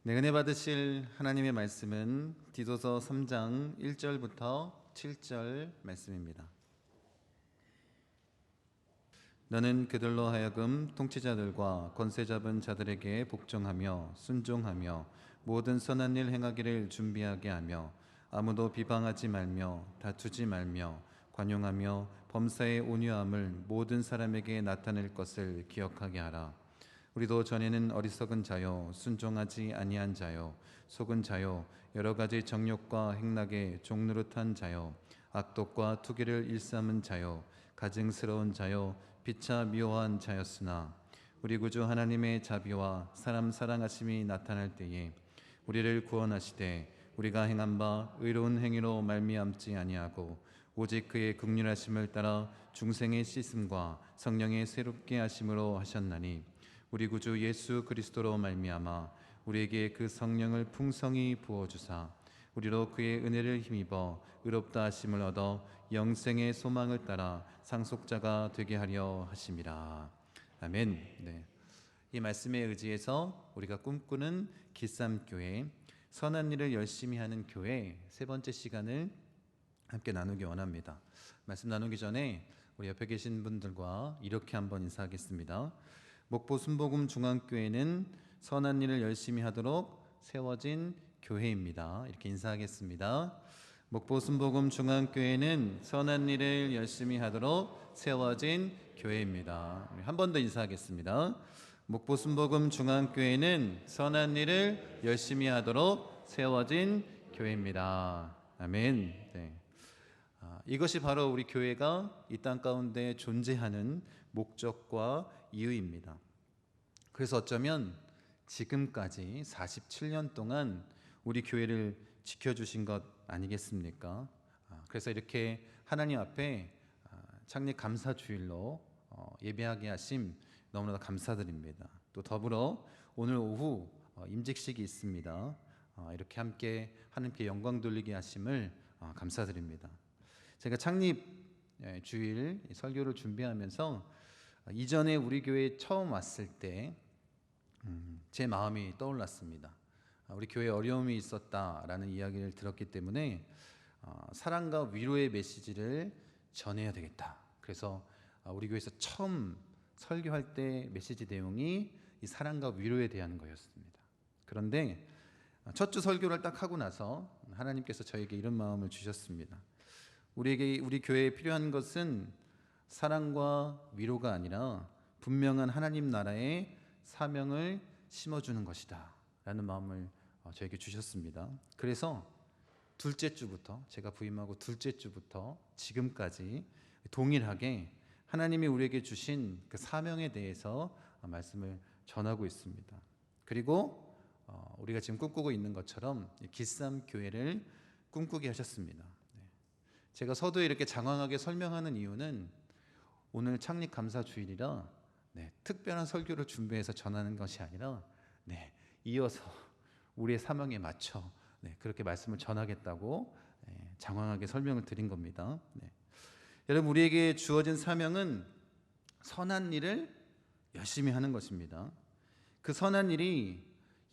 네, 은혜 받으실 하나님의 말씀은 디도서 3장 1절부터 7절 말씀입니다. 너는 그들로 하여금 통치자들과 권세 잡은 자들에게 복종하며 순종하며 모든 선한 일 행하기를 준비하게 하며 아무도 비방하지 말며 다투지 말며 관용하며 범사의 온유함을 모든 사람에게 나타낼 것을 기억하게 하라. 우리도 전에는 어리석은 자요 순종하지 아니한 자요 속은 자요 여러 가지 정욕과 행락에 종노릇한 자요 악독과 투기를 일삼은 자요 가증스러운 자요 피차 미워한 자였으나 우리 구주 하나님의 자비와 사람 사랑하심이 나타날 때에 우리를 구원하시되 우리가 행한 바 의로운 행위로 말미암지 아니하고 오직 그의 긍휼하심을 따라 중생의 씻음과 성령의 새롭게 하심으로 하셨나니 우리 구주 예수 그리스도로 말미암아 우리에게 그 성령을 풍성히 부어주사 우리로 그의 은혜를 힘입어 의롭다 하심을 얻어 영생의 소망을 따라 상속자가 되게 하려 하심이라. 아멘. 네. 이 말씀에 의지해서 우리가 꿈꾸는 기쌈교회, 선한 일을 열심히 하는 교회 세 번째 시간을 함께 나누기 원합니다. 말씀 나누기 전에 우리 옆에 계신 분들과 이렇게 한번 인사하겠습니다. 목포 순복음 중앙교회는 선한 일을 열심히 하도록 세워진 교회입니다. 이렇게 인사하겠습니다. 목포 순복음 중앙교회는 선한 일을 열심히 하도록 세워진 교회입니다. 한 번 더 인사하겠습니다. 목포 순복음 중앙교회는 선한 일을 열심히 하도록 세워진 교회입니다. 아멘. 네. 이것이 바로 우리 교회가 이 땅 가운데 존재하는 목적과 이유입니다. 그래서 어쩌면 지금까지 47년 동안 우리 교회를 지켜주신 것 아니겠습니까? 그래서 이렇게 하나님 앞에 창립 감사주일로 예배하게 하심 너무나 감사드립니다. 또 더불어 오늘 오후 임직식이 있습니다. 이렇게 함께 하나님께 영광 돌리게 하심을 감사드립니다. 제가 창립 주일 설교를 준비하면서 이전에 우리 교회에 처음 왔을 때 제 마음이 떠올랐습니다. 우리 교회에 어려움이 있었다라는 이야기를 들었기 때문에 사랑과 위로의 메시지를 전해야 되겠다. 그래서 우리 교회에서 처음 설교할 때 메시지 내용이 이 사랑과 위로에 대한 거였습니다. 그런데 첫 주 설교를 딱 하고 나서 하나님께서 저에게 이런 마음을 주셨습니다. 우리 교회에 필요한 것은 사랑과 위로가 아니라 분명한 하나님 나라의 사명을 심어주는 것이다 라는 마음을 저에게 주셨습니다. 그래서 둘째 주부터 제가 부임하고 둘째 주부터 지금까지 동일하게 하나님이 우리에게 주신 그 사명에 대해서 말씀을 전하고 있습니다. 그리고 우리가 지금 꿈꾸고 있는 것처럼 기쌈교회를 꿈꾸게 하셨습니다. 제가 서두에 이렇게 장황하게 설명하는 이유는 오늘 창립 감사 주일이라 특별한 설교를 준비해서 전하는 것이 아니라 이어서 우리의 사명에 맞춰 그렇게 말씀을 전하겠다고 장황하게 설명을 드린 겁니다. 여러분, 우리에게 주어진 사명은 선한 일을 열심히 하는 것입니다. 그 선한 일이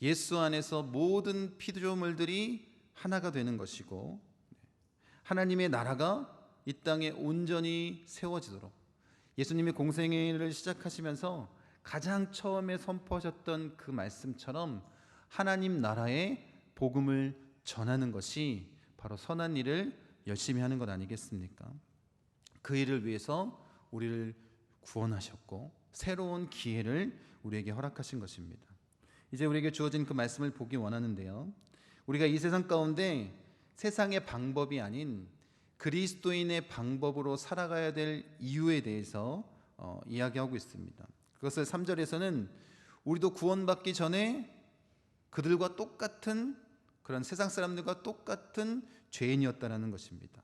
예수 안에서 모든 피조물들이 하나가 되는 것이고 하나님의 나라가 이 땅에 온전히 세워지도록 예수님이 공생애를 시작하시면서 가장 처음에 선포하셨던 그 말씀처럼 하나님 나라의 복음을 전하는 것이 바로 선한 일을 열심히 하는 것 아니겠습니까? 그 일을 위해서 우리를 구원하셨고 새로운 기회를 우리에게 허락하신 것입니다. 이제 우리에게 주어진 그 말씀을 보기 원하는데요, 우리가 이 세상 가운데 세상의 방법이 아닌 그리스도인의 방법으로 살아가야 될 이유에 대해서 이야기하고 있습니다. 그것을 3절에서는 우리도 구원받기 전에 그들과 똑같은 그런 세상 사람들과 똑같은 죄인이었다라는 것입니다.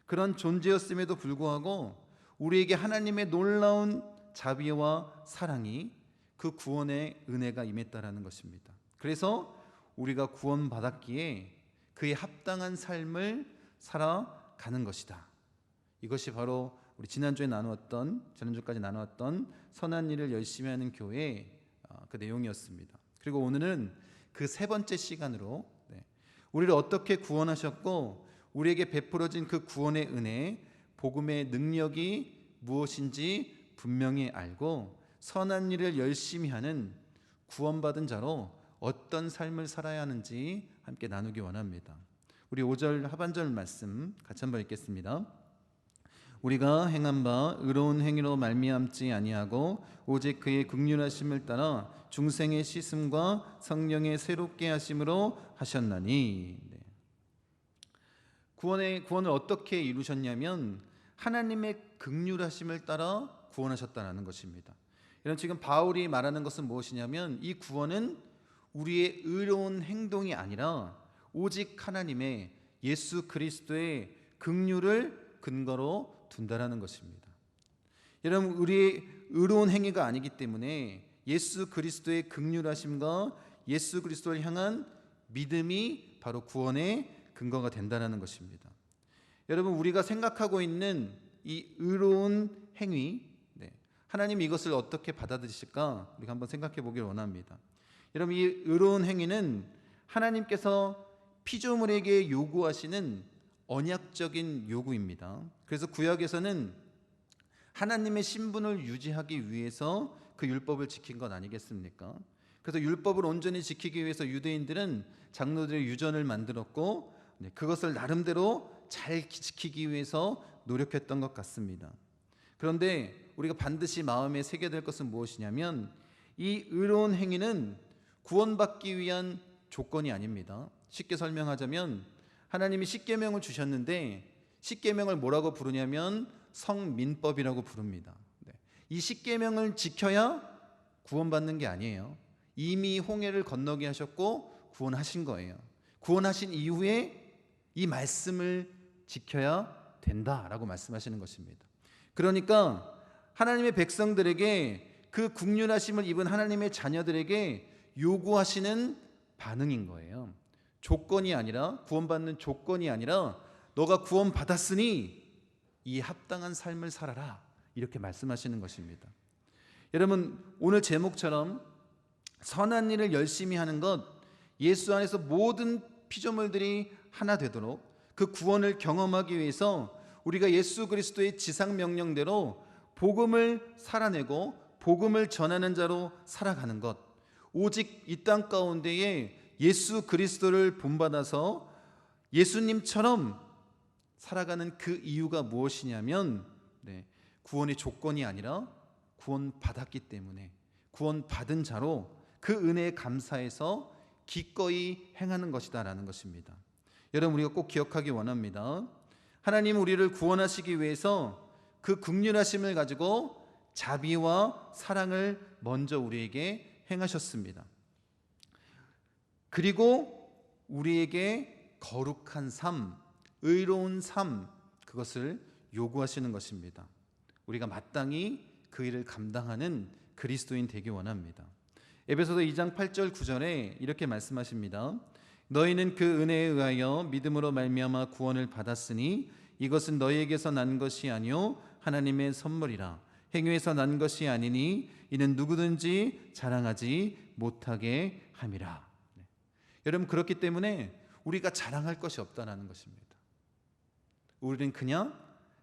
그런 존재였음에도 불구하고 우리에게 하나님의 놀라운 자비와 사랑이 그 구원의 은혜가 임했다라는 것입니다. 그래서 우리가 구원받았기에 그에 합당한 삶을 살아가는 것이다. 이것이 바로 우리 지난주까지 나누었던 선한 일을 열심히 하는 교회의 그 내용이었습니다. 그리고 오늘은 그 세 번째 시간으로 우리를 어떻게 구원하셨고 우리에게 베풀어진 그 구원의 은혜, 복음의 능력이 무엇인지 분명히 알고 선한 일을 열심히 하는 구원받은 자로 어떤 삶을 살아야 하는지 함께 나누기 원합니다. 우리 5절 하반절 말씀 같이 한번 읽겠습니다. 우리가 행한 바 의로운 행위로 말미암지 아니하고 오직 그의 긍휼하심을 따라 중생의 씻음과 성령의 새롭게 하심으로 하셨나니. 구원을 어떻게 이루셨냐면 하나님의 긍휼하심을 따라 구원하셨다는 것입니다. 이런 지금 바울이 말하는 것은 무엇이냐면 이 구원은 우리의 의로운 행동이 아니라 오직 하나님의 예수 그리스도의 긍휼을 근거로 둔다라는 것입니다. 여러분, 우리의 의로운 행위가 아니기 때문에 예수 그리스도의 긍휼하심과 예수 그리스도를 향한 믿음이 바로 구원의 근거가 된다는 것입니다. 여러분, 우리가 생각하고 있는 이 의로운 행위, 하나님 이것을 어떻게 받아들이실까? 우리가 한번 생각해 보길 원합니다. 여러분, 이 의로운 행위는 하나님께서 피조물에게 요구하시는 언약적인 요구입니다. 그래서 구약에서는 하나님의 신분을 유지하기 위해서 그 율법을 지킨 것 아니겠습니까? 그래서 율법을 온전히 지키기 위해서 유대인들은 장로들의 유전을 만들었고 그것을 나름대로 잘 지키기 위해서 노력했던 것 같습니다. 그런데 우리가 반드시 마음에 새겨야 될 것은 무엇이냐면 이 의로운 행위는 구원받기 위한 조건이 아닙니다. 쉽게 설명하자면 하나님이 십계명을 주셨는데 십계명을 뭐라고 부르냐면 성민법이라고 부릅니다. 이 십계명을 지켜야 구원받는 게 아니에요. 이미 홍해를 건너게 하셨고 구원하신 거예요. 구원하신 이후에 이 말씀을 지켜야 된다라고 말씀하시는 것입니다. 그러니까 하나님의 백성들에게 그 긍휼하심을 입은 하나님의 자녀들에게 요구하시는 반응인 거예요. 조건이 아니라, 구원받는 조건이 아니라 너가 구원받았으니 이 합당한 삶을 살아라, 이렇게 말씀하시는 것입니다. 여러분, 오늘 제목처럼 선한 일을 열심히 하는 것, 예수 안에서 모든 피조물들이 하나 되도록 그 구원을 경험하기 위해서 우리가 예수 그리스도의 지상 명령대로 복음을 살아내고 복음을 전하는 자로 살아가는 것, 오직 이 땅 가운데에 예수 그리스도를 본받아서 예수님처럼 살아가는 그 이유가 무엇이냐면 구원의 조건이 아니라 구원받았기 때문에 구원받은 자로 그 은혜에 감사해서 기꺼이 행하는 것이다라는 것입니다. 여러분, 우리가 꼭 기억하기 원합니다. 하나님은 우리를 구원하시기 위해서 그 긍휼하심을 가지고 자비와 사랑을 먼저 우리에게 행하셨습니다. 그리고 우리에게 거룩한 삶, 의로운 삶, 그것을 요구하시는 것입니다. 우리가 마땅히 그 일을 감당하는 그리스도인 되기 원합니다. 에베소서 2장 8절 9절에 이렇게 말씀하십니다. 너희는 그 은혜에 의하여 믿음으로 말미암아 구원을 받았으니 이것은 너희에게서 난 것이 아니요 하나님의 선물이라. 행위에서 난 것이 아니니 이는 누구든지 자랑하지 못하게 함이라. 여러분, 그렇기 때문에 우리가 자랑할 것이 없다는 것입니다. 우리는 그냥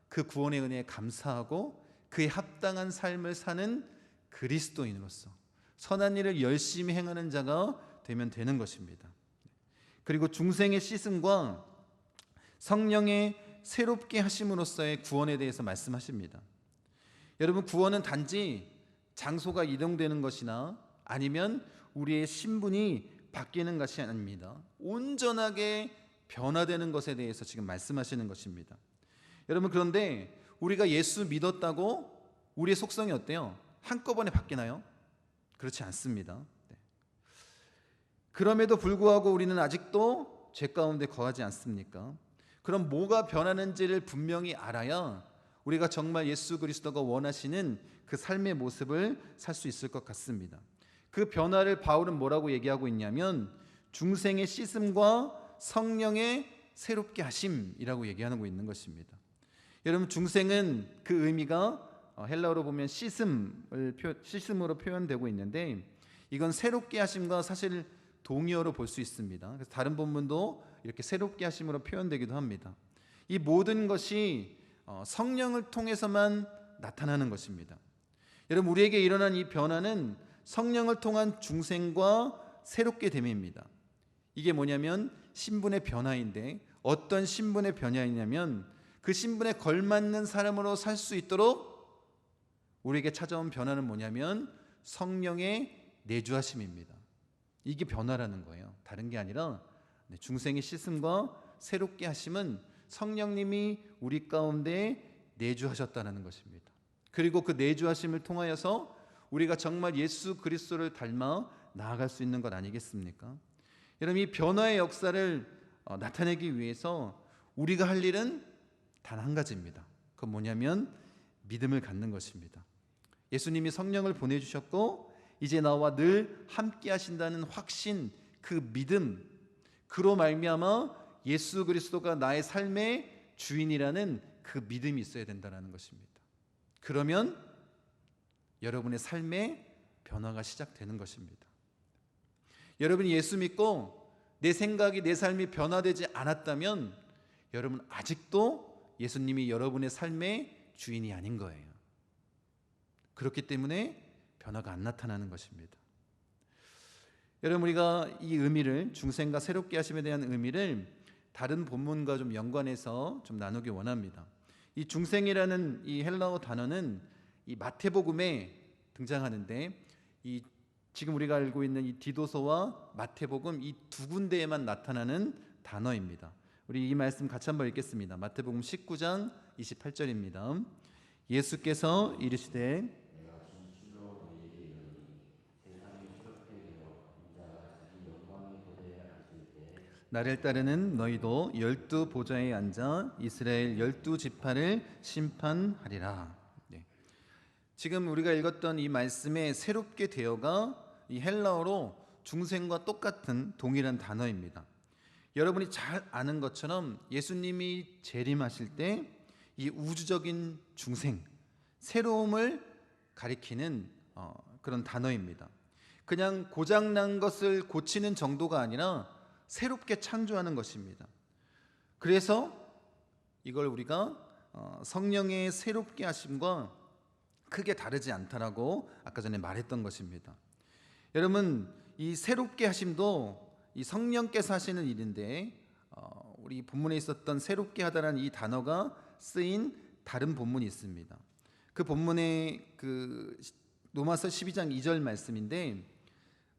그 구원의 은혜에 감사하고 그에 합당한 삶을 사는 그리스도인으로서 선한 일을 열심히 행하는 자가 되면 되는 것입니다. 그리고 중생의 씻음과 성령의 새롭게 하심으로써의 구원에 대해서 말씀하십니다. 여러분, 구원은 단지 장소가 이동되는 것이나 아니면 우리의 신분이 바뀌는 것이 아닙니다. 온전하게 변화되는 것에 대해서 지금 말씀하시는 것입니다. 여러분, 그런데 우리가 예수 믿었다고 우리의 속성이 어때요? 한꺼번에 바뀌나요? 그렇지 않습니다. 그럼에도 불구하고 우리는 아직도 죄 가운데 거하지 않습니까? 그럼 뭐가 변하는지를 분명히 알아야 우리가 정말 예수 그리스도가 원하시는 그 삶의 모습을 살 수 있을 것 같습니다. 그 변화를 바울은 뭐라고 얘기하고 있냐면 중생의 씻음과 성령의 새롭게 하심이라고 얘기하고 있는 것입니다. 여러분, 중생은 그 의미가 헬라어로 보면 씻음으로 표현되고 있는데 이건 새롭게 하심과 사실 동의어로 볼 수 있습니다. 그래서 다른 본문도 이렇게 새롭게 하심으로 표현되기도 합니다. 이 모든 것이 성령을 통해서만 나타나는 것입니다. 여러분, 우리에게 일어난 이 변화는 성령을 통한 중생과 새롭게 됨입니다. 이게 뭐냐면 신분의 변화인데, 어떤 신분의 변화이냐면 그 신분에 걸맞는 사람으로 살 수 있도록 우리에게 찾아온 변화는 뭐냐면 성령의 내주하심입니다. 이게 변화라는 거예요. 다른 게 아니라 중생의 씻음과 새롭게 하심은 성령님이 우리 가운데 내주하셨다는 것입니다. 그리고 그 내주하심을 통하여서 우리가 정말 예수 그리스도를 닮아 나아갈 수 있는 것 아니겠습니까? 여러분, 이 변화의 역사를 나타내기 위해서 우리가 할 일은 단 한 가지입니다. 그건 뭐냐면 믿음을 갖는 것입니다. 예수님이 성령을 보내주셨고 이제 나와 늘 함께 하신다는 확신, 그 믿음, 그로 말미암아 예수 그리스도가 나의 삶의 주인이라는 그 믿음이 있어야 된다는 것입니다. 그러면 여러분의 삶의 변화가 시작되는 것입니다. 여러분이 예수 믿고 내 생각이, 내 삶이 변화되지 않았다면 여러분 아직도 예수님이 여러분의 삶의 주인이 아닌 거예요. 그렇기 때문에 변화가 안 나타나는 것입니다. 여러분, 우리가 이 의미를, 중생과 새롭게 하심에 대한 의미를 다른 본문과 좀 연관해서 좀 나누기 원합니다. 이 중생이라는 이 헬라어 단어는 이 마태복음에 등장하는데, 이 지금 우리가 알고 있는 이 디도서와 마태복음 이 두 군데에만 나타나는 단어입니다. 우리 이 말씀 같이 한번 읽겠습니다. 마태복음 19장 28절입니다. 예수께서 이르시되 나를 따르는 너희도 12 보좌에 앉아 이스라엘 12 지파를 심판하리라. 네. 지금 우리가 읽었던 이 말씀에 새롭게 되어가 이 헬라어로 중생과 똑같은 동일한 단어입니다. 여러분이 잘 아는 것처럼 예수님이 재림하실 때 이 우주적인 중생, 새로움을 가리키는 그런 단어입니다. 그냥 고장난 것을 고치는 정도가 아니라 새롭게 창조하는 것입니다. 그래서 이걸 우리가 성령의 새롭게 하심과 크게 다르지 않다라고 아까 전에 말했던 것입니다. 여러분, 이 새롭게 하심도 이 성령께서 하시는 일인데, 우리 본문에 있었던 새롭게 하다라는 이 단어가 쓰인 다른 본문이 있습니다. 그 본문의 그 로마서 12장 2절 말씀인데,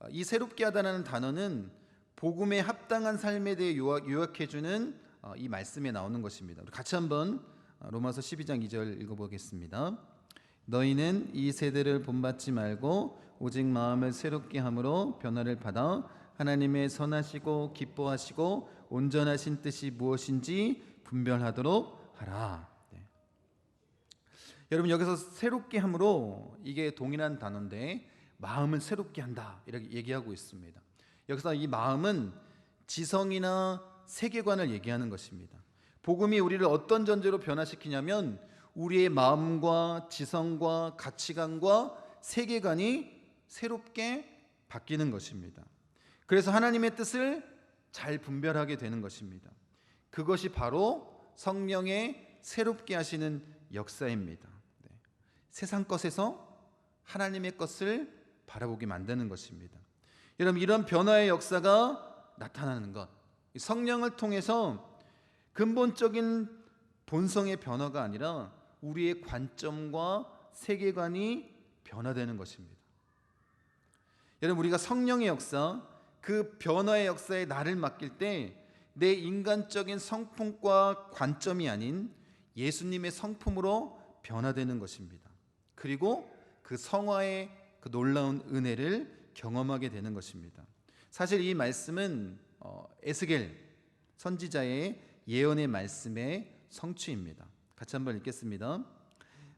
이 새롭게 하다라는 단어는 복음에 합당한 삶에 대해 요약해주는 이 말씀에 나오는 것입니다. 같이 한번 로마서 12장 2절 읽어보겠습니다. 너희는 이 세대를 본받지 말고 오직 마음을 새롭게 함으로 변화를 받아 하나님의 선하시고 기뻐하시고 온전하신 뜻이 무엇인지 분별하도록 하라. 네. 여러분, 여기서 새롭게 함으로, 이게 동일한 단어인데 마음을 새롭게 한다 이렇게 얘기하고 있습니다. 여기서 이 마음은 지성이나 세계관을 얘기하는 것입니다. 복음이 우리를 어떤 전제로 변화시키냐면 우리의 마음과 지성과 가치관과 세계관이 새롭게 바뀌는 것입니다. 그래서 하나님의 뜻을 잘 분별하게 되는 것입니다. 그것이 바로 성령의 새롭게 하시는 역사입니다. 네. 세상 것에서 하나님의 것을 바라보게 만드는 것입니다. 여러분, 이런 변화의 역사가 나타나는 것, 성령을 통해서 근본적인 본성의 변화가 아니라 우리의 관점과 세계관이 변화되는 것입니다. 여러분, 우리가 성령의 역사, 그 변화의 역사에 나를 맡길 때 내 인간적인 성품과 관점이 아닌 예수님의 성품으로 변화되는 것입니다. 그리고 그 성화의 그 놀라운 은혜를 경험하게 되는 것입니다. 사실 이 말씀은 에스겔 선지자의 예언의 말씀의 성취입니다. 같이 한번 읽겠습니다.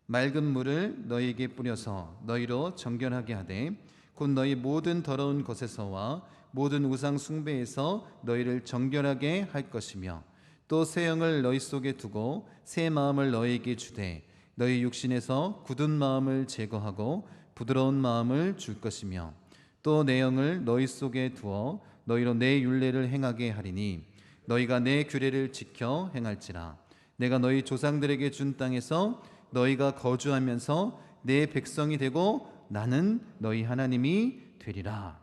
맑은 물을 너희에게 뿌려서 너희로 정결하게 하되 곧 너희 모든 더러운 것에서와 모든 우상 숭배에서 너희를 정결하게 할 것이며 또 새 영을 너희 속에 두고 새 마음을 너희에게 주되 너희 육신에서 굳은 마음을 제거하고 부드러운 마음을 줄 것이며 또 내 영을 너희 속에 두어 너희로 내 율례를 행하게 하리니 너희가 내 규례를 지켜 행할지라. 내가 너희 조상들에게 준 땅에서 너희가 거주하면서 내 백성이 되고 나는 너희 하나님이 되리라.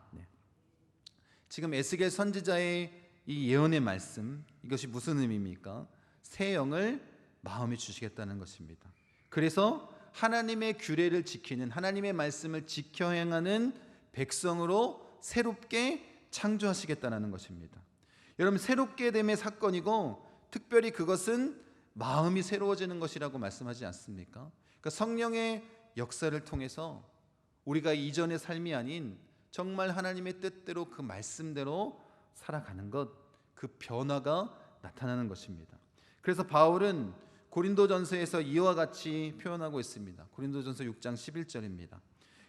지금 에스겔 선지자의 이 예언의 말씀, 이것이 무슨 의미입니까? 새 영을 마음에 주시겠다는 것입니다. 그래서 하나님의 규례를 지키는, 하나님의 말씀을 지켜 행하는 백성으로 새롭게 창조하시겠다는 것입니다. 여러분, 새롭게 됨의 사건이고 특별히 그것은 마음이 새로워지는 것이라고 말씀하지 않습니까? 그러니까 성령의 역사를 통해서 우리가 이전의 삶이 아닌 정말 하나님의 뜻대로 그 말씀대로 살아가는 것, 그 변화가 나타나는 것입니다. 그래서 바울은 고린도전서에서 이와 같이 표현하고 있습니다. 고린도전서 6장 11절입니다.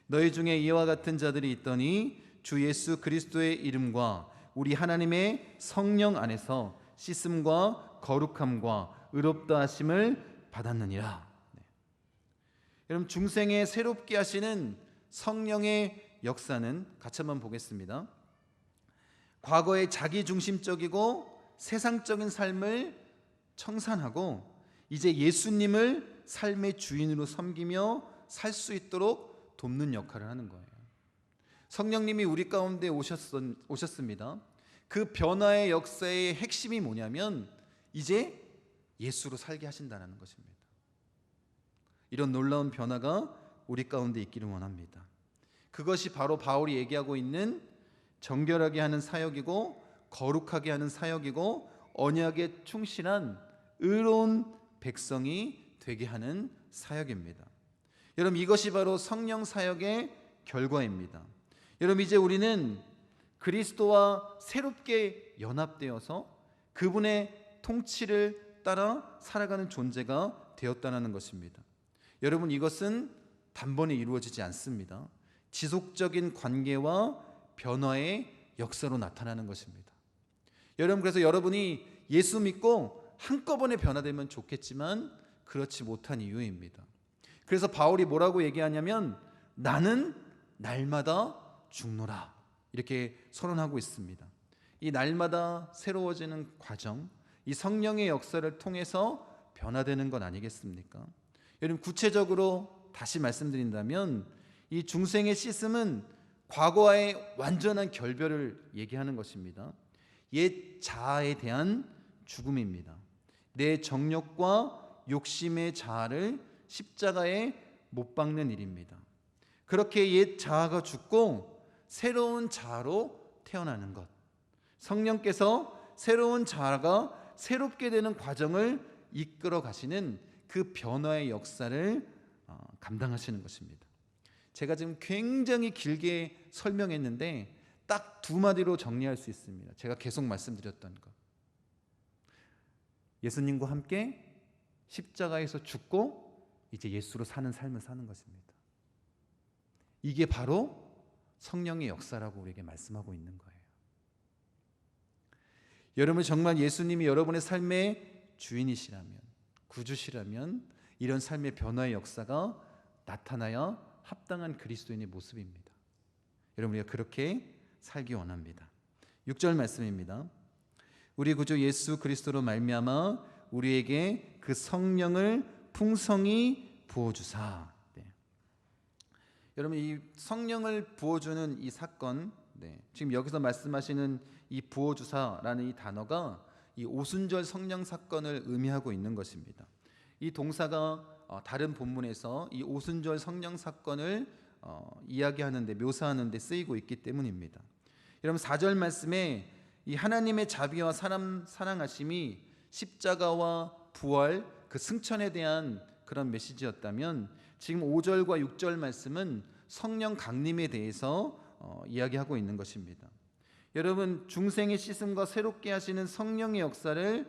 너희 중에 이와 같은 자들이 있더니 주 예수 그리스도의 이름과 우리 하나님의 성령 안에서 씻음과 거룩함과 의롭다 하심을 받았느니라. 여러분, 중생에 새롭게 하시는 성령의 역사는 같이 한번 보겠습니다. 과거의 자기중심적이고 세상적인 삶을 청산하고 이제 예수님을 삶의 주인으로 섬기며 살 수 있도록 돕는 역할을 하는 거예요. 성령님이 우리 가운데 오셨습니다. 그 변화의 역사의 핵심이 뭐냐면 이제 예수로 살게 하신다는 것입니다. 이런 놀라운 변화가 우리 가운데 있기를 원합니다. 그것이 바로 바울이 얘기하고 있는 정결하게 하는 사역이고 거룩하게 하는 사역이고 언약에 충실한 의로운 백성이 되게 하는 사역입니다. 여러분, 이것이 바로 성령 사역의 결과입니다. 여러분, 이제 우리는 그리스도와 새롭게 연합되어서 그분의 통치를 따라 살아가는 존재가 되었다는 것입니다. 여러분, 이것은 단번에 이루어지지 않습니다. 지속적인 관계와 변화의 역사로 나타나는 것입니다. 여러분, 그래서 여러분이 예수 믿고 한꺼번에 변화되면 좋겠지만 그렇지 못한 이유입니다. 그래서 바울이 뭐라고 얘기하냐면 나는 날마다 죽노라, 이렇게 선언하고 있습니다. 이 날마다 새로워지는 과정, 이 성령의 역사를 통해서 변화되는 것 아니겠습니까? 여러분, 구체적으로 다시 말씀드린다면 이 중생의 씻음은 과거와의 완전한 결별을 얘기하는 것입니다. 옛 자아에 대한 죽음입니다. 내 정욕과 욕심의 자아를 십자가에 못 박는 일입니다. 그렇게 옛 자아가 죽고 새로운 자아로 태어나는 것, 성령께서 새로운 자아가 새롭게 되는 과정을 이끌어 가시는 그 변화의 역사를 감당하시는 것입니다. 제가 지금 굉장히 길게 설명했는데 딱 두 마디로 정리할 수 있습니다. 제가 계속 말씀드렸던 것, 예수님과 함께 십자가에서 죽고 이제 예수로 사는 삶을 사는 것입니다. 이게 바로 성령의 역사라고 우리에게 말씀하고 있는 거예요. 여러분, 정말 예수님이 여러분의 삶의 주인이시라면, 구주시라면 이런 삶의 변화의 역사가 나타나야 합당한 그리스도인의 모습입니다. 여러분, 우리가 그렇게 살기 원합니다. 6절 말씀입니다. 우리 구주 예수 그리스도로 말미암아 우리에게 그 성령을 풍성히 부어주사. 여러분, 이 성령을 부어주는 이 사건, 지금 여기서 말씀하시는 이 부어주사라는 이 단어가 이 오순절 성령 사건을 의미하고 있는 것입니다. 이 동사가 다른 본문에서 이 오순절 성령 사건을 이야기하는데, 묘사하는데 쓰이고 있기 때문입니다. 여러분, 4절 말씀에 이 하나님의 자비와 사람 사랑하심이 십자가와 부활, 그 승천에 대한 그런 메시지였다면 지금 5절과 6절 말씀은 성령 강림에 대해서 이야기하고 있는 것입니다. 여러분, 중생의 씻음과 새롭게 하시는 성령의 역사를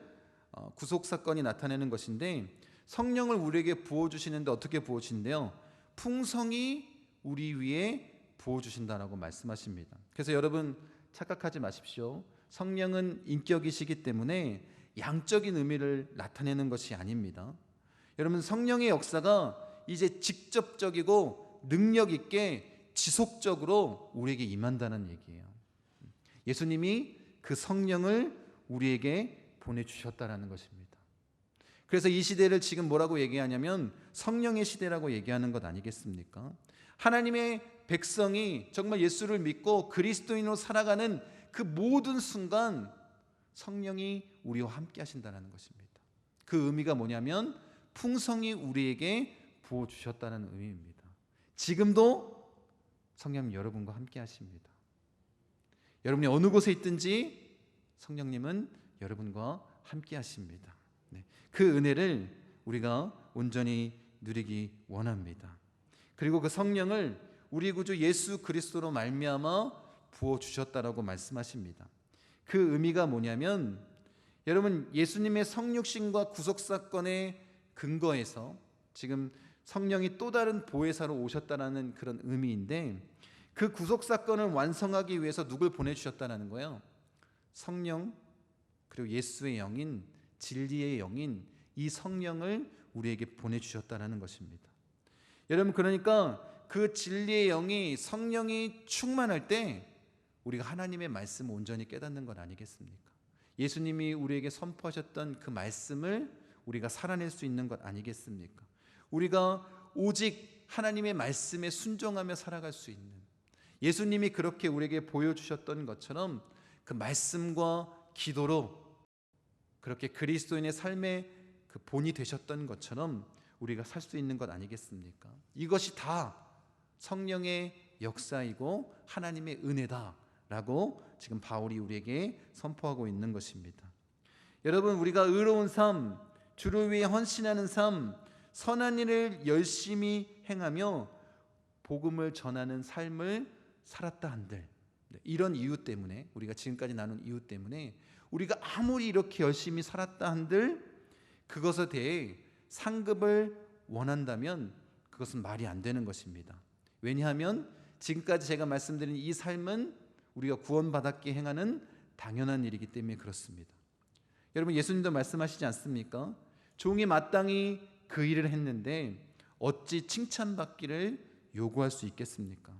구속사건이 나타내는 것인데, 성령을 우리에게 부어주시는데 어떻게 부어주신대요? 풍성히 우리 위에 부어주신다라고 말씀하십니다. 그래서 여러분, 착각하지 마십시오. 성령은 인격이시기 때문에 양적인 의미를 나타내는 것이 아닙니다. 여러분, 성령의 역사가 이제 직접적이고 능력 있게 지속적으로 우리에게 임한다는 얘기예요. 예수님이 그 성령을 우리에게 보내주셨다라는 것입니다. 그래서 이 시대를 지금 뭐라고 얘기하냐면 성령의 시대라고 얘기하는 것 아니겠습니까? 하나님의 백성이 정말 예수를 믿고 그리스도인으로 살아가는 그 모든 순간 성령이 우리와 함께 하신다는 것입니다. 그 의미가 뭐냐면 풍성히 우리에게 부어주셨다는 의미입니다. 지금도 성령님 여러분과 함께 하십니다. 여러분이 어느 곳에 있든지 성령님은 여러분과 함께 하십니다. 그 은혜를 우리가 온전히 누리기 원합니다. 그리고 그 성령을 우리 구주 예수 그리스도로 말미암아 부어주셨다라고 말씀하십니다. 그 의미가 뭐냐면 여러분 예수님의 성육신과 구속사건의 근거에서 지금 성령이 또 다른 보혜사로 오셨다는 그런 의미인데 그 구속사건을 완성하기 위해서 누굴 보내주셨다는 거예요? 성령 그리고 예수의 영인 진리의 영인 이 성령을 우리에게 보내주셨다는 것입니다. 여러분 그러니까 그 진리의 영이 성령이 충만할 때 우리가 하나님의 말씀을 온전히 깨닫는 것 아니겠습니까? 예수님이 우리에게 선포하셨던 그 말씀을 우리가 살아낼 수 있는 것 아니겠습니까? 우리가 오직 하나님의 말씀에 순종하며 살아갈 수 있는 예수님이 그렇게 우리에게 보여주셨던 것처럼 그 말씀과 기도로 그렇게 그리스도인의 삶의 그 본이 되셨던 것처럼 우리가 살 수 있는 것 아니겠습니까? 이것이 다 성령의 역사이고 하나님의 은혜다라고 지금 바울이 우리에게 선포하고 있는 것입니다. 여러분 우리가 의로운 삶, 주를 위해 헌신하는 삶, 선한 일을 열심히 행하며 복음을 전하는 삶을 살았다 한들 이런 이유 때문에 우리가 지금까지 나눈 이유 때문에 우리가 아무리 이렇게 열심히 살았다 한들 그것에 대해 상급을 원한다면 그것은 말이 안 되는 것입니다. 왜냐하면 지금까지 제가 말씀드린 이 삶은 우리가 구원받았기에 행하는 당연한 일이기 때문에 그렇습니다. 여러분 예수님도 말씀하시지 않습니까? 종이 마땅히 그 일을 했는데 어찌 칭찬받기를 요구할 수 있겠습니까?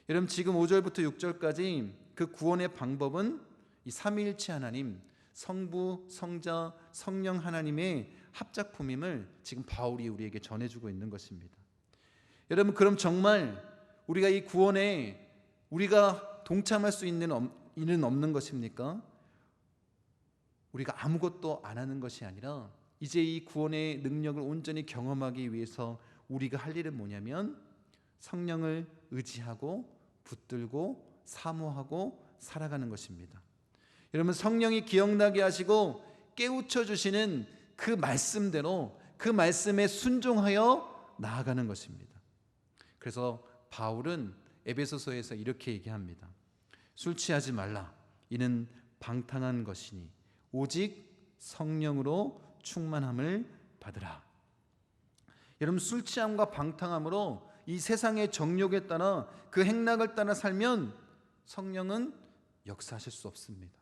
여러분 지금 5절부터 6절까지 그 구원의 방법은 이 삼위일체 하나님 성부, 성자, 성령 하나님의 합작품임을 지금 바울이 우리에게 전해주고 있는 것입니다. 여러분 그럼 정말 우리가 이 구원에 우리가 동참할 수 있는 일은 없는 것입니까? 우리가 아무것도 안 하는 것이 아니라 이제 이 구원의 능력을 온전히 경험하기 위해서 우리가 할 일은 뭐냐면 성령을 의지하고 붙들고 사모하고 살아가는 것입니다. 여러분 성령이 기억나게 하시고 깨우쳐 주시는 그 말씀대로 그 말씀에 순종하여 나아가는 것입니다. 그래서 바울은 에베소서에서 이렇게 얘기합니다. 술 취하지 말라. 이는 방탕한 것이니 오직 성령으로 충만함을 받으라. 여러분 술 취함과 방탕함으로 이 세상의 정욕에 따라 그 행락을 따라 살면 성령은 역사하실 수 없습니다.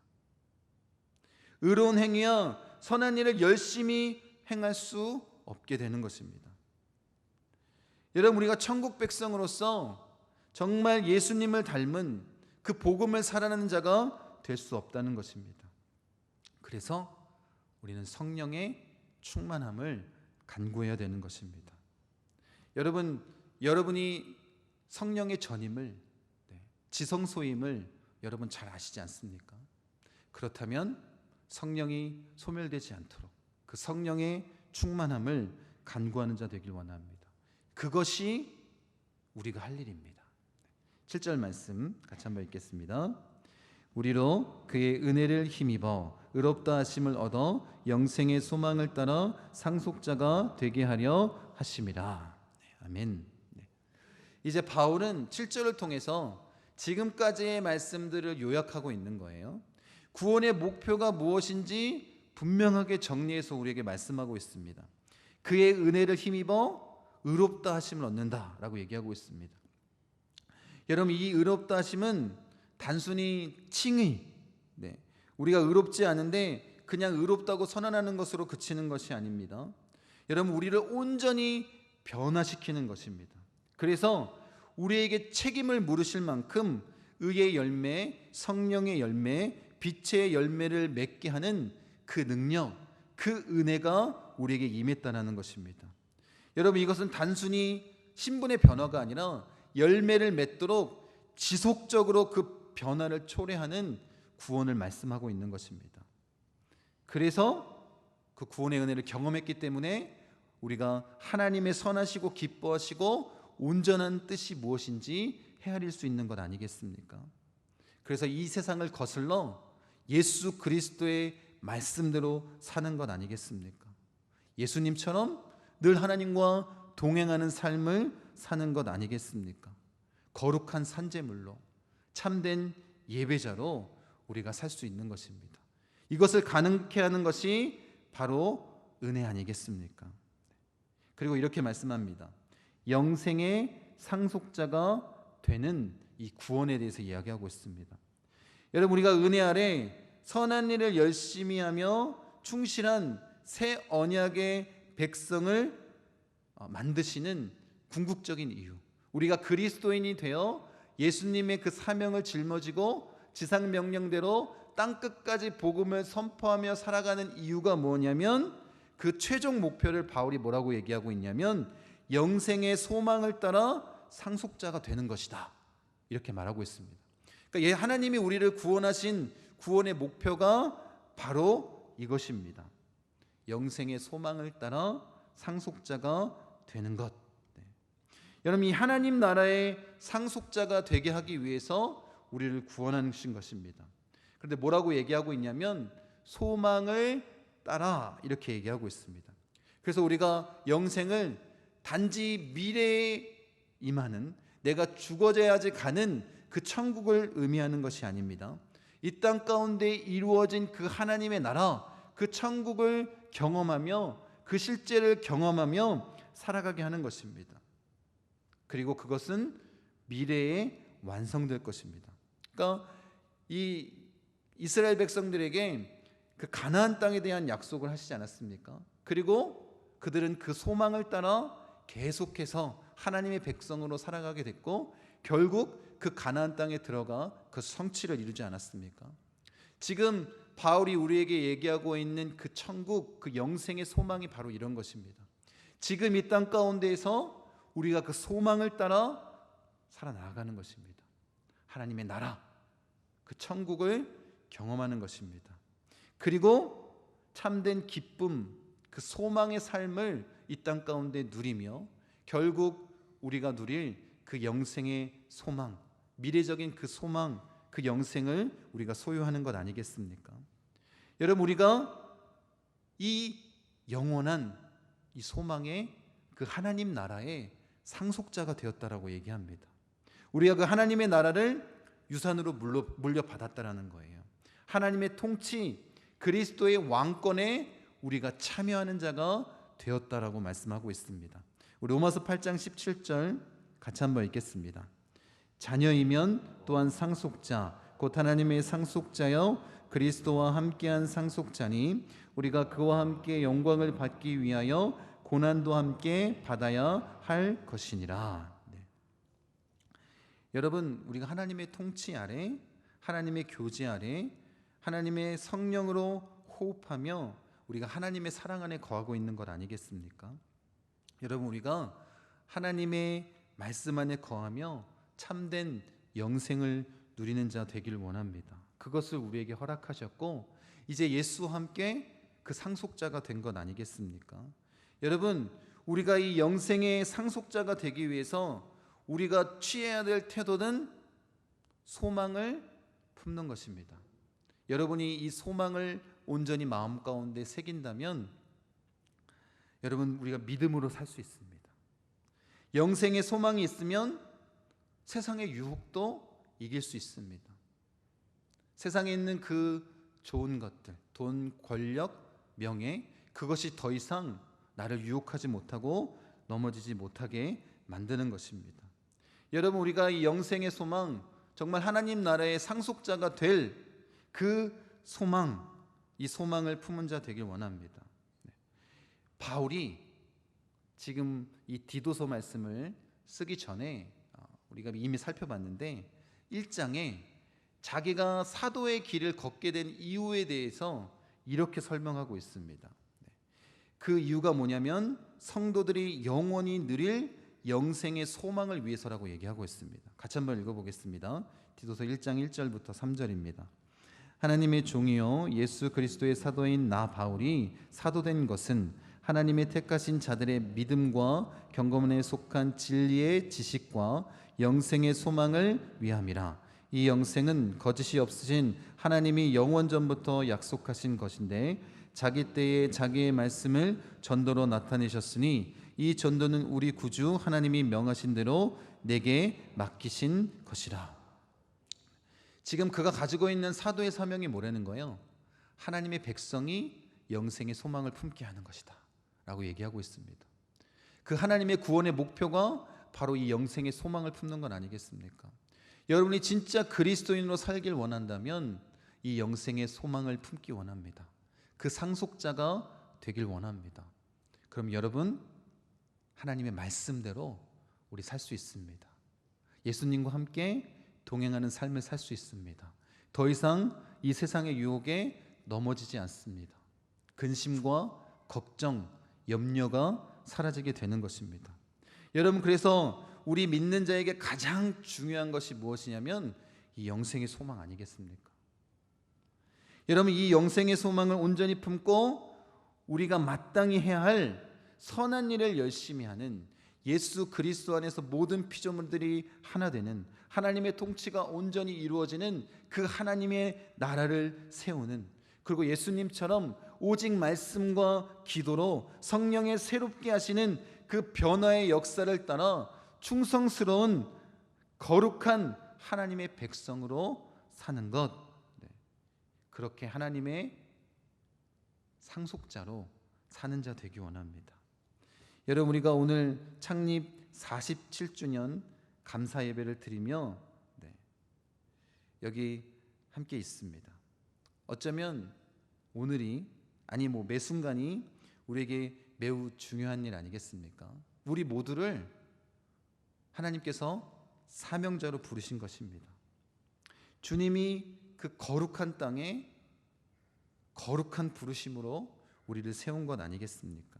의로운 행위야 선한 일을 열심히 행할 수 없게 되는 것입니다. 여러분 우리가 천국 백성으로서 정말 예수님을 닮은 그 복음을 살아내는 자가 될 수 없다는 것입니다. 그래서 우리는 성령의 충만함을 간구해야 되는 것입니다. 여러분이 성령의 전임을 지성소임을 여러분 잘 아시지 않습니까? 그렇다면 성령이 소멸되지 않도록 그 성령의 충만함을 간구하는 자 되길 원합니다. 그것이 우리가 할 일입니다. 7절 말씀 같이 한번 읽겠습니다. 우리로 그의 은혜를 힘입어 의롭다 하심을 얻어 영생의 소망을 따라 상속자가 되게 하려 하심이라. 아멘. 이제 바울은 7절을 통해서 지금까지의 말씀들을 요약하고 있는 거예요. 구원의 목표가 무엇인지 분명하게 정리해서 우리에게 말씀하고 있습니다. 그의 은혜를 힘입어 의롭다 하심을 얻는다라고 얘기하고 있습니다. 여러분 이 의롭다 하심은 단순히 칭의, 우리가 의롭지 않은데 그냥 의롭다고 선언하는 것으로 그치는 것이 아닙니다. 여러분 우리를 온전히 변화시키는 것입니다. 그래서 우리에게 책임을 물으실 만큼 의의 열매, 성령의 열매, 빛의 열매를 맺게 하는 그 능력, 그 은혜가 우리에게 임했다는 것입니다. 여러분, 이것은 단순히 신분의 변화가 아니라 열매를 맺도록 지속적으로 그 변화를 초래하는 구원을 말씀하고 있는 것입니다. 그래서 그 구원의 은혜를 경험했기 때문에 우리가 하나님의 선하시고 기뻐하시고 온전한 뜻이 무엇인지 헤아릴 수 있는 것 아니겠습니까? 그래서 이 세상을 거슬러 예수 그리스도의 말씀대로 사는 것 아니겠습니까? 예수님처럼 늘 하나님과 동행하는 삶을 사는 것 아니겠습니까? 거룩한 산재물로, 참된 예배자로 우리가 살 수 있는 것입니다. 이것을 가능케 하는 것이 바로 은혜 아니겠습니까? 그리고 이렇게 말씀합니다. 영생의 상속자가 되는 이 구원에 대해서 이야기하고 있습니다. 여러분, 우리가 은혜 아래 선한 일을 열심히 하며 충실한 새 언약의 백성을 만드시는 궁극적인 이유, 우리가 그리스도인이 되어 예수님의 그 사명을 짊어지고 지상 명령대로 땅끝까지 복음을 선포하며 살아가는 이유가 뭐냐면, 그 최종 목표를 바울이 뭐라고 얘기하고 있냐면 영생의 소망을 따라 상속자가 되는 것이다, 이렇게 말하고 있습니다. 그러니까 하나님이 우리를 구원하신 구원의 목표가 바로 이것입니다. 영생의 소망을 따라 상속자가 되는 것. 여러분, 이 하나님 나라의 상속자가 되게 하기 위해서 우리를 구원하신 것입니다. 그런데 뭐라고 얘기하고 있냐면 소망을 따라, 이렇게 얘기하고 있습니다. 그래서 우리가 영생을 단지 미래에 임하는, 내가 죽어져야지 가는 그 천국을 의미하는 것이 아닙니다. 이 땅 가운데 이루어진 그 하나님의 나라, 그 천국을 경험하며 그 실제를 경험하며 살아가게 하는 것입니다. 그리고 그것은 미래에 완성될 것입니다. 그러니까 이 이스라엘 백성들에게 그 가나안 땅에 대한 약속을 하시지 않았습니까? 그리고 그들은 그 소망을 따라 계속해서 하나님의 백성으로 살아가게 됐고 결국 그 가나안 땅에 들어가 그 성취를 이루지 않았습니까? 지금 바울이 우리에게 얘기하고 있는 그 천국, 그 영생의 소망이 바로 이런 것입니다. 지금 이 땅 가운데에서 우리가 그 소망을 따라 살아나가는 것입니다. 하나님의 나라, 그 천국을 경험하는 것입니다. 그리고 참된 기쁨, 그 소망의 삶을 이 땅 가운데 누리며 결국 우리가 누릴 그 영생의 소망, 미래적인 그 소망, 그 영생을 우리가 소유하는 것 아니겠습니까? 여러분, 우리가 이 영원한 이 소망의 그 하나님 나라의 상속자가 되었다라고 얘기합니다. 우리가 그 하나님의 나라를 유산으로 물려받았다라는 거예요. 하나님의 통치, 그리스도의 왕권에 우리가 참여하는 자가 되었다라고 말씀하고 있습니다. 우리 로마서 8장 17절 같이 한번 읽겠습니다. 자녀이면 또한 상속자, 곧 하나님의 상속자여 그리스도와 함께한 상속자니 우리가 그와 함께 영광을 받기 위하여 고난도 함께 받아야 할 것이니라. 네. 여러분, 우리가 하나님의 통치 아래, 하나님의 교제 아래, 하나님의 성령으로 호흡하며 우리가 하나님의 사랑 안에 거하고 있는 것 아니겠습니까? 여러분, 우리가 하나님의 말씀 안에 거하며 참된 영생을 누리는 자 되길 원합니다. 그것을 우리에게 허락하셨고 이제 예수와 함께 그 상속자가 된 것 아니겠습니까? 여러분, 우리가 이 영생의 상속자가 되기 위해서 우리가 취해야 될 태도는 소망을 품는 것입니다. 여러분이 이 소망을 온전히 마음 가운데 새긴다면 여러분, 우리가 믿음으로 살 수 있습니다. 영생의 소망이 있으면 세상의 유혹도 이길 수 있습니다. 세상에 있는 그 좋은 것들, 돈, 권력, 명예, 그것이 더 이상 나를 유혹하지 못하고 넘어지지 못하게 만드는 것입니다. 여러분, 우리가 이 영생의 소망, 정말 하나님 나라의 상속자가 될 그 소망, 이 소망을 품은 자 되길 원합니다. 바울이 지금 이 디도서 말씀을 쓰기 전에 우리가 이미 살펴봤는데 1장에 자기가 사도의 길을 걷게 된 이유에 대해서 이렇게 설명하고 있습니다. 그 이유가 뭐냐면 성도들이 영원히 누릴 영생의 소망을 위해서라고 얘기하고 있습니다. 같이 한번 읽어보겠습니다. 디도서 1장 1절부터 3절입니다. 하나님의 종이요 예수 그리스도의 사도인 나 바울이 사도된 것은 하나님의 택하신 자들의 믿음과 경건에 속한 진리의 지식과 영생의 소망을 위함이라. 이 영생은 거짓이 없으신 하나님이 영원 전부터 약속하신 것인데 자기 때에 자기의 말씀을 전도로 나타내셨으니 이 전도는 우리 구주 하나님이 명하신 대로 내게 맡기신 것이라. 지금 그가 가지고 있는 사도의 사명이 뭐라는 거예요? 하나님의 백성이 영생의 소망을 품게 하는 것이다 라고 얘기하고 있습니다. 그 하나님의 구원의 목표가 바로 이 영생의 소망을 품는 건 아니겠습니까? 여러분이 진짜 그리스도인으로 살길 원한다면 이 영생의 소망을 품기 원합니다. 그 상속자가 되길 원합니다. 그럼 여러분 하나님의 말씀대로 우리 살 수 있습니다. 예수님과 함께 동행하는 삶을 살 수 있습니다. 더 이상 이 세상의 유혹에 넘어지지 않습니다. 근심과 걱정, 염려가 사라지게 되는 것입니다. 여러분, 그래서 우리 믿는 자에게 가장 중요한 것이 무엇이냐면 이 영생의 소망 아니겠습니까? 여러분, 이 영생의 소망을 온전히 품고 우리가 마땅히 해야 할 선한 일을 열심히 하는, 예수 그리스도 안에서 모든 피조물들이 하나 되는, 하나님의 통치가 온전히 이루어지는 그 하나님의 나라를 세우는, 그리고 예수님처럼 오직 말씀과 기도로 성령의 새롭게 하시는 그 변화의 역사를 따라 충성스러운 거룩한 하나님의 백성으로 사는 것, 그렇게 하나님의 상속자로 사는 자 되기 원합니다. 여러분, 우리가 오늘 창립 47주년 감사 예배를 드리며 여기 함께 있습니다. 어쩌면 오늘이, 아니 매 순간이 우리에게 매우 중요한 일 아니겠습니까? 우리 모두를 하나님께서 사명자로 부르신 것입니다. 주님이 그 거룩한 땅에 거룩한 부르심으로 우리를 세운 것 아니겠습니까?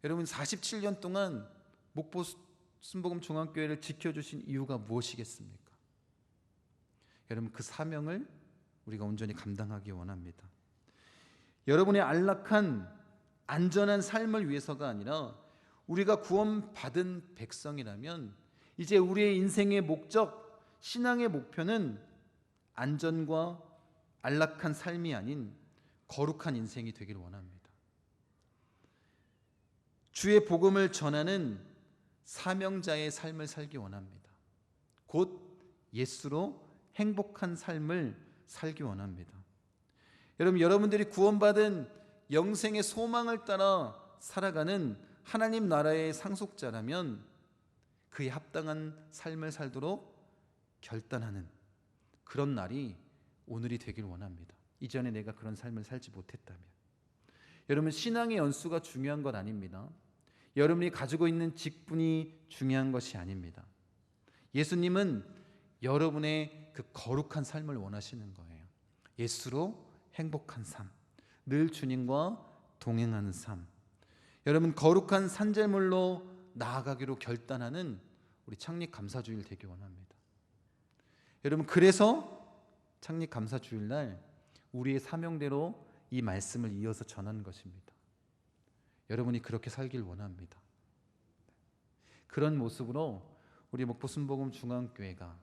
여러분, 47년 동안 목포 순복음 중앙교회를 지켜주신 이유가 무엇이겠습니까? 여러분, 그 사명을 우리가 온전히 감당하기 원합니다. 여러분의 안락한 안전한 삶을 위해서가 아니라 우리가 구원받은 백성이라면 이제 우리의 인생의 목적, 신앙의 목표는 안전과 안락한 삶이 아닌 거룩한 인생이 되기를 원합니다. 주의 복음을 전하는 사명자의 삶을 살기 원합니다. 곧 예수로 행복한 삶을 살기 원합니다. 여러분, 여러분들이 구원받은 영생의 소망을 따라 살아가는 하나님 나라의 상속자라면 그에 합당한 삶을 살도록 결단하는 그런 날이 오늘이 되길 원합니다. 이전에 내가 그런 삶을 살지 못했다면. 여러분, 신앙의 연수가 중요한 것 아닙니다. 여러분이 가지고 있는 직분이 중요한 것이 아닙니다. 예수님은 여러분의 그 거룩한 삶을 원하시는 거예요. 예수로 행복한 삶, 늘 주님과 동행하는 삶. 여러분, 거룩한 산재물로 나아가기로 결단하는 우리 창립 감사주일 되기 원합니다. 여러분, 그래서 창립 감사주일날 우리의 사명대로 이 말씀을 이어서 전하는 것입니다. 여러분이 그렇게 살길 원합니다. 그런 모습으로 우리 목포 순복음 중앙교회가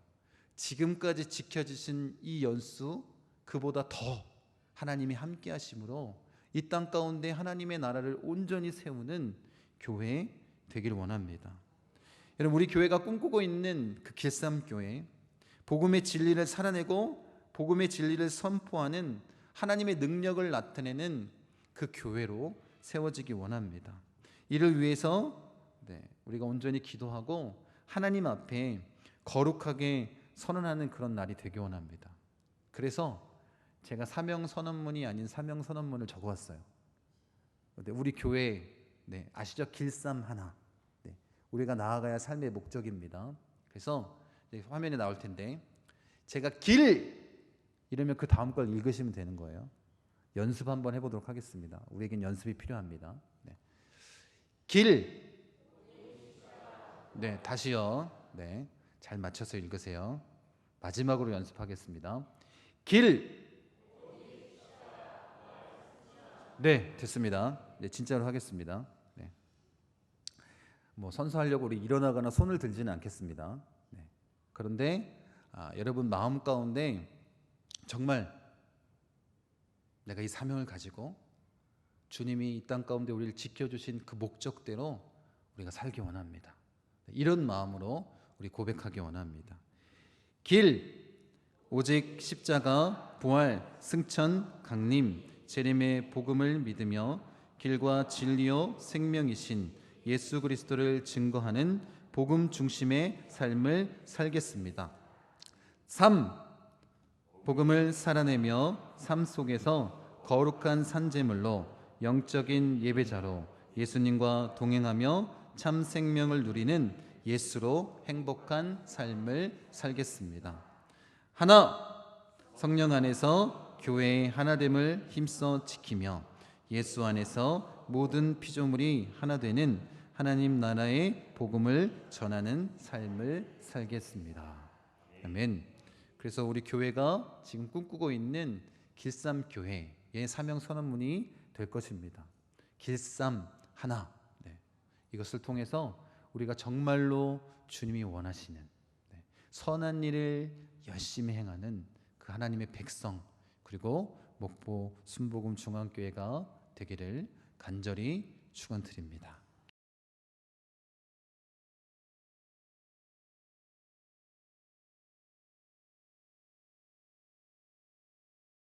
지금까지 지켜주신 이 연수, 그보다 더 하나님이 함께 하심으로 이 땅 가운데 하나님의 나라를 온전히 세우는 교회 되길 원합니다. 여러분, 우리 교회가 꿈꾸고 있는 그 길쌈교회, 복음의 진리를 살아내고 복음의 진리를 선포하는 하나님의 능력을 나타내는 그 교회로 세워지기 원합니다. 이를 위해서 우리가 온전히 기도하고 하나님 앞에 거룩하게 선언하는 그런 날이 되기 원합니다. 그래서 제가 사명선언문이 아닌 사명선언문을 적어왔어요. 우리 교회 아시죠? 길쌈 하나, 우리가 나아가야 삶의 목적입니다. 그래서 화면에 나올 텐데 제가 길 이러면 그 다음 걸 읽으시면 되는 거예요. 연습 한번 해보도록 하겠습니다. 우리에겐 연습이 필요합니다. 네. 길. 네, 다시요. 네, 잘 맞춰서 읽으세요. 마지막으로 연습하겠습니다. 길. 네, 됐습니다. 네, 진짜로 하겠습니다. 네. 뭐 선서하려고 우리 일어나거나 손을 들지는 않겠습니다. 네. 그런데 여러분 마음 가운데 정말 내가 이 사명을 가지고 주님이 이 땅 가운데 우리를 지켜주신 그 목적대로 우리가 살기 원합니다. 이런 마음으로 우리 고백하기 원합니다. 길, 오직 십자가, 부활, 승천, 강림, 재림의 복음을 믿으며 길과 진리요 생명이신 예수 그리스도를 증거하는 복음 중심의 삶을 살겠습니다. 3. 복음을 살아내며 삶 속에서 거룩한 산제물로 영적인 예배자로 예수님과 동행하며 참 생명을 누리는 예수로 행복한 삶을 살겠습니다. 하나, 성령 안에서 교회의 하나됨을 힘써 지키며 예수 안에서 모든 피조물이 하나 되는 하나님 나라의 복음을 전하는 삶을 살겠습니다. 아멘. 그래서 우리 교회가 지금 꿈꾸고 있는 길쌈 교회의 사명 선언문이 될 것입니다. 길쌈 하나. 네. 이것을 통해서 우리가 정말로 주님이 원하시는 선한 일을 열심히 행하는 그 하나님의 백성, 그리고 목포 순복음 중앙교회가 되기를 간절히 축원드립니다.